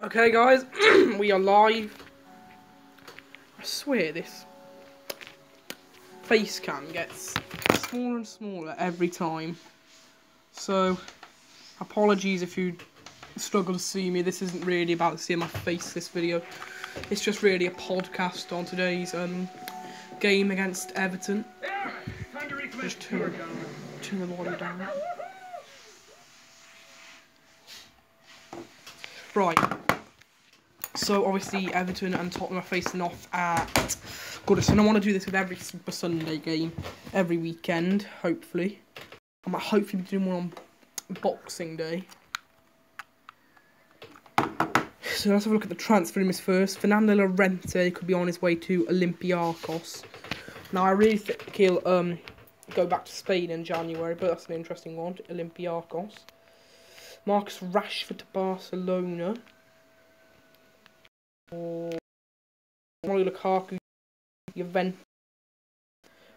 Okay guys, we are live. I swear this face cam gets smaller and smaller every time. So, apologies if you struggle to see me. This isn't really about seeing my face, this video. It's just really a podcast on today's game against Everton. Just turn the volume down. Right. So obviously Everton and Tottenham are facing off at Goodison. I want to do this with every Super Sunday game, every weekend, hopefully. I might hopefully be doing one on Boxing Day. So let's have a look at the transfer rumours first. Fernando Llorente could be on his way to Olympiacos. Now I really think he'll go back to Spain in January, but that's an interesting one. Olympiacos. Marcus Rashford to Barcelona. Or Lukaku, Juventus.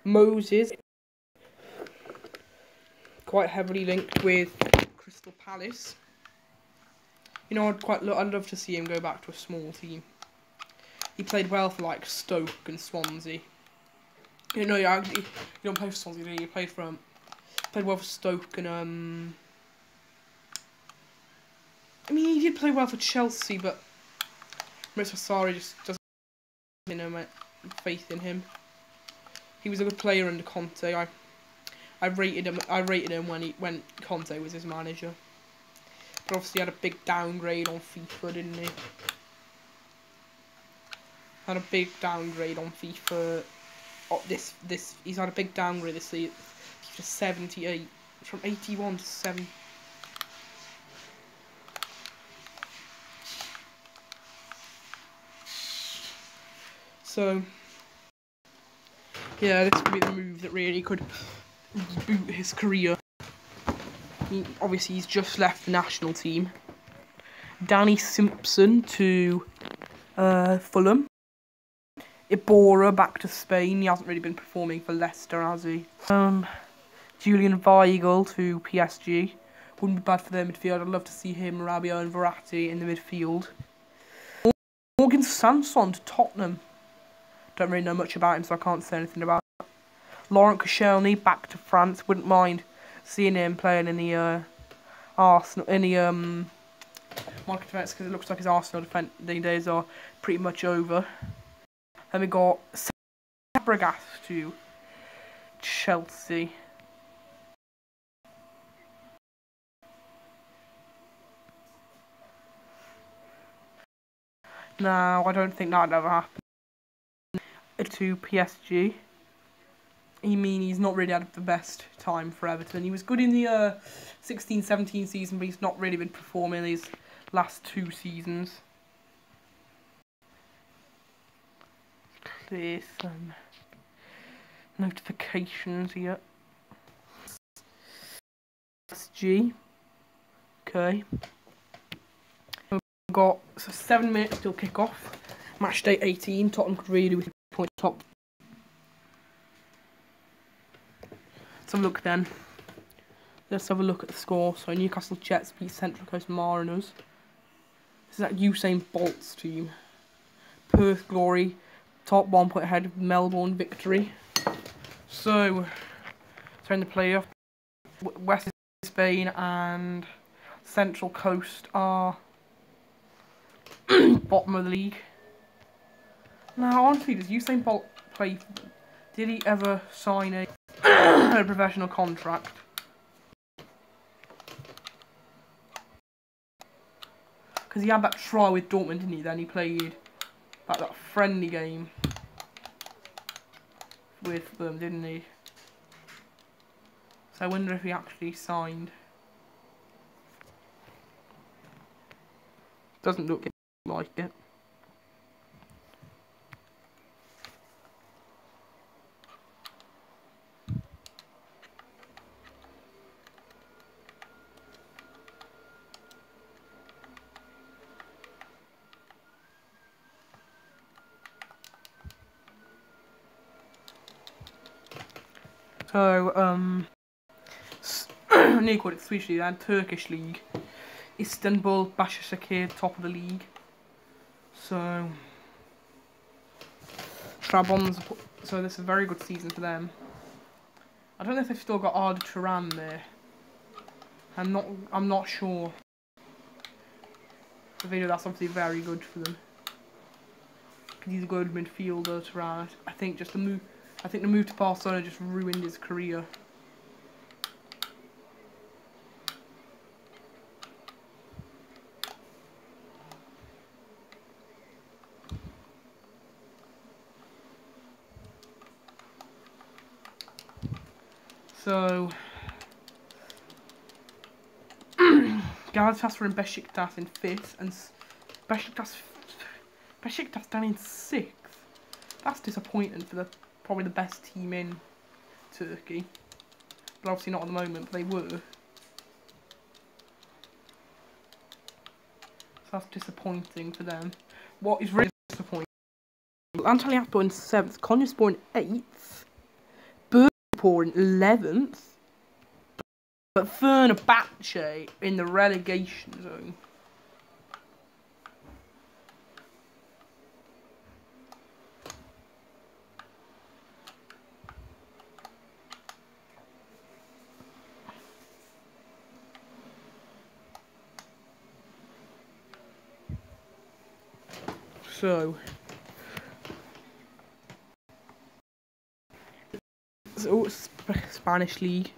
Moses, quite heavily linked with Crystal Palace. You know, I'd love to see him go back to a small team. He played well for like Stoke and Swansea. You know, you don't play for Swansea, do you? He played well for Stoke and I mean, he did play well for Chelsea, but Sarri just doesn't, you know, faith in him. He was a good player under Conte. I rated him when Conte was his manager. But obviously he had a big downgrade on FIFA, didn't he? Had a big downgrade on FIFA. Oh, he's had a big downgrade this season to 78, from 81 to 7. So, yeah, this could be the move that really could reboot his career. Obviously, he's just left the national team. Danny Simpson to Fulham. Iborra back to Spain. He hasn't really been performing for Leicester, has he? Julian Weigl to PSG. Wouldn't be bad for their midfield. I'd love to see him, Rabiot and Verratti in the midfield. Morgan Sanson to Tottenham. Don't really know much about him, so I can't say anything about it. Laurent Koscielny back to France. Wouldn't mind seeing him playing in the Arsenal, in the Monaco defence, because it looks like his Arsenal defending days are pretty much over. Then we got Fabregas to Chelsea. Now, I don't think that'd ever happen. To PSG. He's not really had the best time for Everton. He was good in the 16-17 season, but he's not really been performing these last 2 seasons. Clear some notifications here. PSG. Okay. We've got 7 minutes till kick off. Match day 18. Tottenham could really do point top. Let's have a look then. Let's have a look at the score. So Newcastle Jets beat Central Coast Mariners. This is that Usain Bolt's team. Perth Glory, top 1 point ahead of Melbourne Victory. So in the playoff, West Spain and Central Coast are bottom of the league. Now, honestly, does Usain Bolt play? Did he ever sign a professional contract? Because he had that try with Dortmund, didn't he? Then he played that friendly game with them, didn't he? So I wonder if he actually signed. Doesn't look like it. So, I nearly called it Swedish League and Turkish League. Istanbul, Başakşehir, top of the league. So, Trabzon's, so this is a very good season for them. I don't know if they've still got Arda Turan there. I'm not sure. The video that's obviously very good for them. Because he's a good midfielder, Turan. I think the move to Barcelona just ruined his career. So, Galatasaray and Beşiktaş in 5th, and Beşiktaş down in 6th. That's disappointing for probably the best team in Turkey. But obviously not at the moment, but they were. So that's disappointing for them. What is really disappointing, Antalyaspor in 7th, Konyaspor in 8th, Bursaspor in 11th, but Fenerbahce in the relegation zone. So Spanish League.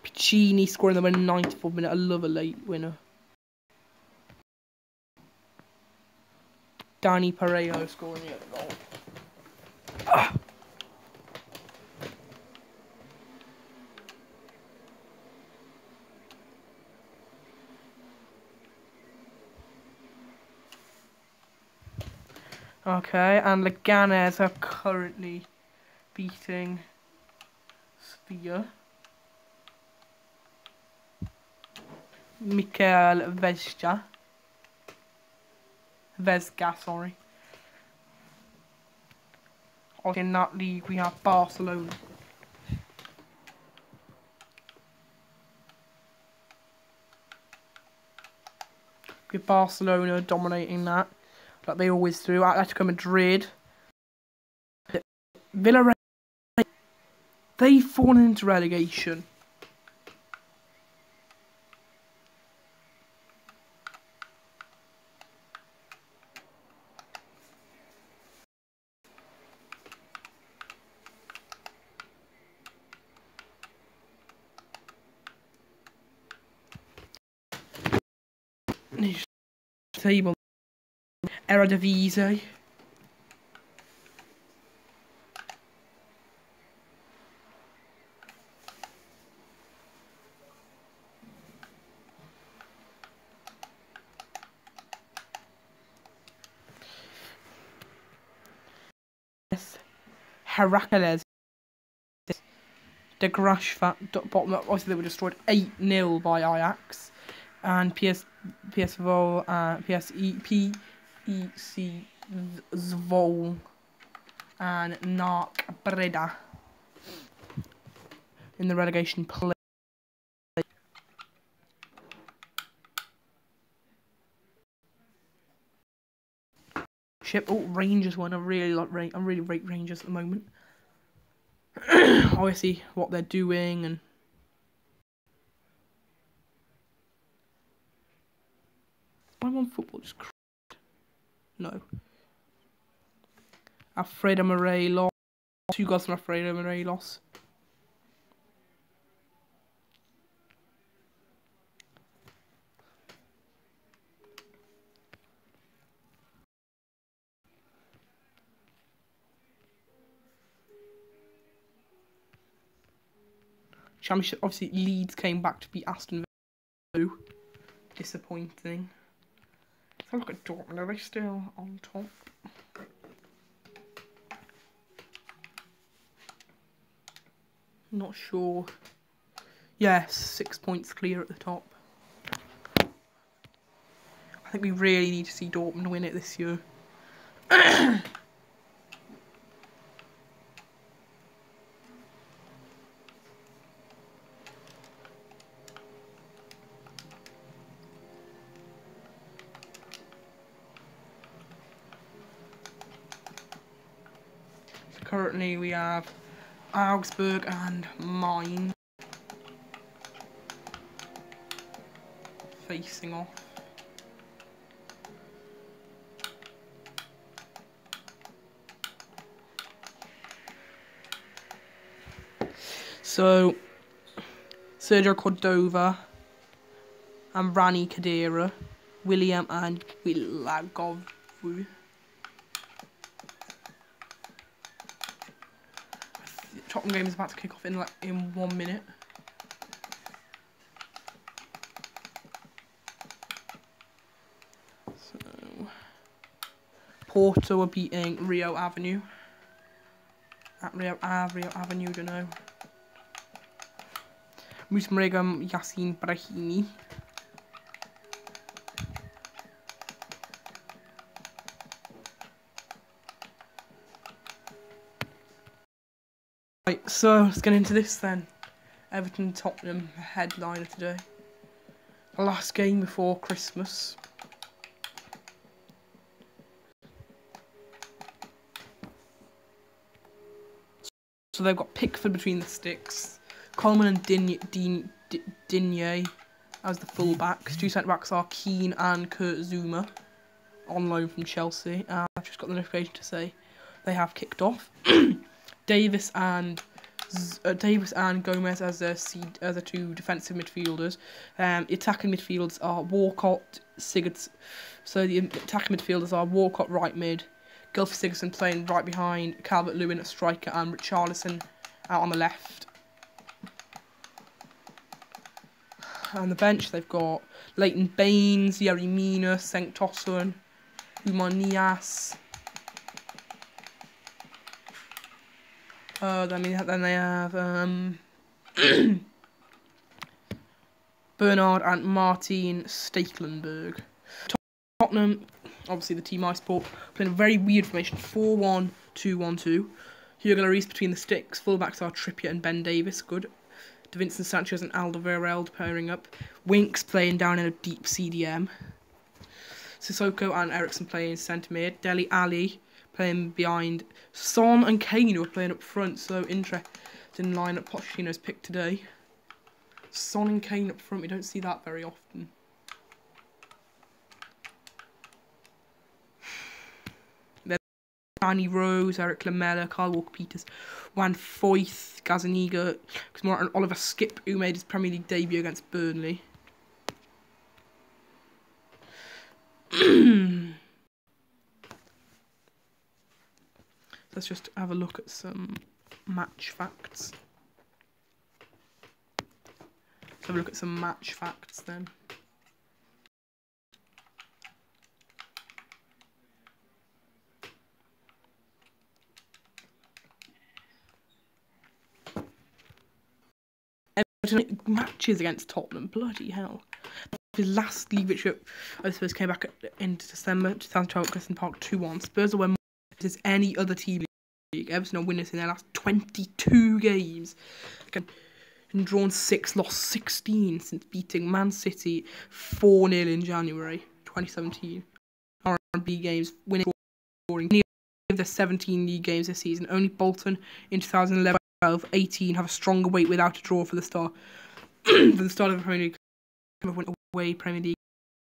Piccini scoring them in the 94th minute. I love a late winner. Danny Parejo scoring the other goal. Okay, and Leganes are currently beating Sevilla. Mikel Vesga, sorry. In that league we have Barcelona. With Barcelona dominating that, like they always do. Atletico Madrid. Villarreal. They've fallen into relegation. Table. Eredivisie. Heracles. De Graafschap, bottom up. Obviously, they were destroyed 8-0 by Ajax. And PSV, PEC Zwolle and NAC Breda in the relegation play. Oh, Rangers won. I really rate Rangers at the moment. Obviously, what they're doing and. Why Onefootball just crashed? No. Alfredo Morelos. 2 goals from Alfredo Morelos. Championship, obviously Leeds came back to beat Aston Villa. Disappointing. Let's have a look at Dortmund. Are they still on top? Not sure. Yes, 6 points clear at the top. I think we really need to see Dortmund win it this year. currently we have Augsburg and Mainz facing off. So, Sergio Cordova and Rani Khedira, William and Wilagovu. Tottenham game is about to kick off in 1 minute. So, Porto are beating Rio Avenue. At Rio Avenue, don't know. Musmregam Yassin Brahimi. Right, so let's get into this then. Everton Tottenham headliner today. The last game before Christmas. So they've got Pickford between the sticks. Coleman and Digne as the full-backs. Two centre-backs are Keane and Kurt Zouma, on loan from Chelsea. I've just got the notification to say they have kicked off. Davis and Gomez as the two defensive midfielders. Attacking midfielders are Walcott, Sigurdsson. So the attacking midfielders are Walcott right mid, Gylfi Sigurdsson playing right behind, Calvert-Lewin a striker, and Richarlison out on the left. On the bench they've got Leighton Baines, Yerry Mina, Cenk Tosun, Umar Nias. Then they have Bernard and Martin Stekelenburg. Tottenham, obviously the team I support, playing a very weird formation, 4-1-2-1-2. Hugo Lloris between the sticks. Fullbacks are Trippier and Ben Davis, good. Davinson Sanchez and Alderweireld pairing up. Winks playing down in a deep CDM. Sissoko and Ericsson playing centre mid. Dele Alli playing behind. Son and Kane who are playing up front, so interesting lineup Pochettino's picked today. Son and Kane up front, we don't see that very often. Danny Rose, Eric Lamela, Kyle Walker-Peters, Juan Foyth, Gazaniga, and Oliver Skipp, who made his Premier League debut against Burnley. Let's just have a look at some match facts. Let's have a look at some match facts then. Everton matches against Tottenham, bloody hell. His last league victory, I suppose, came back in December 2012 at Clifton Park 2-1. Spurs are winning more as any other team league. Everton are winners in their last 22 games. And drawn 6, lost 16 since beating Man City 4-0 in January 2017. R&B games, winning, scoring. Any of their 17 league games this season. Only Bolton in 2011, 12, 18 have a stronger weight without a draw for the start. For the start of the Premier League, went away Premier League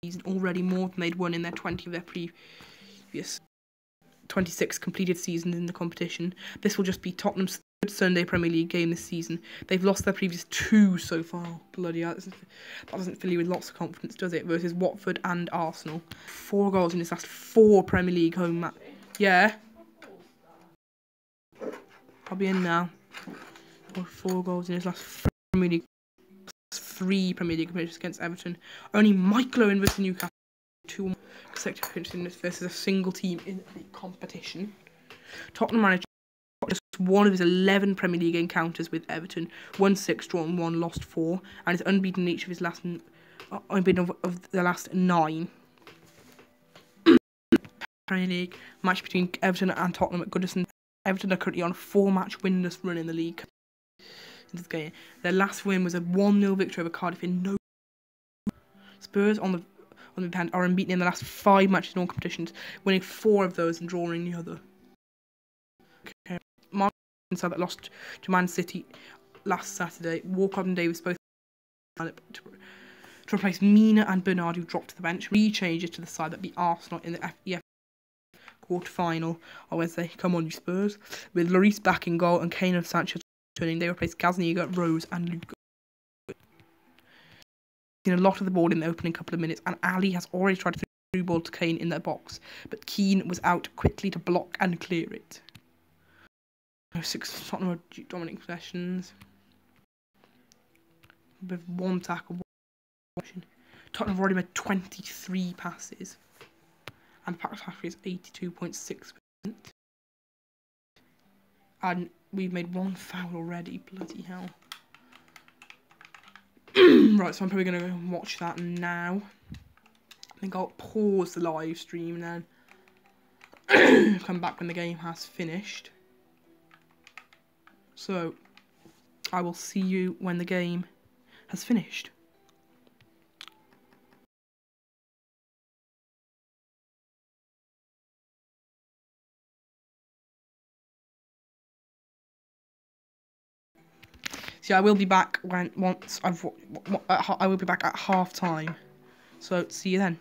season already more than they'd won in their 20 of their previous 26 completed seasons in the competition. This will just be Tottenham's third Sunday Premier League game this season. They've lost their previous 2 so far. Bloody hell, that doesn't fill you with lots of confidence, does it? Versus Watford and Arsenal. 4 goals in his last 4 Premier League home match. Yeah. Probably in now. 4 goals in his last Premier League. 3 Premier League appearances against Everton. Only Michael Owen versus Newcastle. 2 consecutive appearances versus a single team in the competition. Tottenham manager just one of his 11 Premier League encounters with Everton. 1-6, drawn 1, lost 4, and is unbeaten in each of his last unbeaten of the last 9 Premier League match between Everton and Tottenham at Goodison. Everton are currently on a 4-match winless run in the league. Their last win was a 1-0 victory over Cardiff in no. Spurs on the other hand are unbeaten in the last 5 matches in all competitions, winning 4 of those and drawing the other. Okay. side that lost to Man City last Saturday. Walcott and Davis both to replace Mina and Bernard, who dropped to the bench. Re-changes to the side that beat Arsenal in the EF quarter-final on Wednesday. Come on, you Spurs. With Lloris back in goal and Kane and Sanchez turning, they replaced Gazaniga, Rose and Luke. Seen a lot of the ball in the opening couple of minutes, and Ali has already tried to through ball to Kane in the box, but Keane was out quickly to block and clear it. 6 Tottenham dominating possessions with 1 tackle. Tottenham have already made 23 passes, and the pass accuracy is 82.6%. And we've made 1 foul already. Bloody hell! Right, so I'm probably going to go and watch that now. I think I'll pause the live stream and then come back when the game has finished. So, I will see you when the game has finished. See, I will be back I will be back at half time. So, see you then.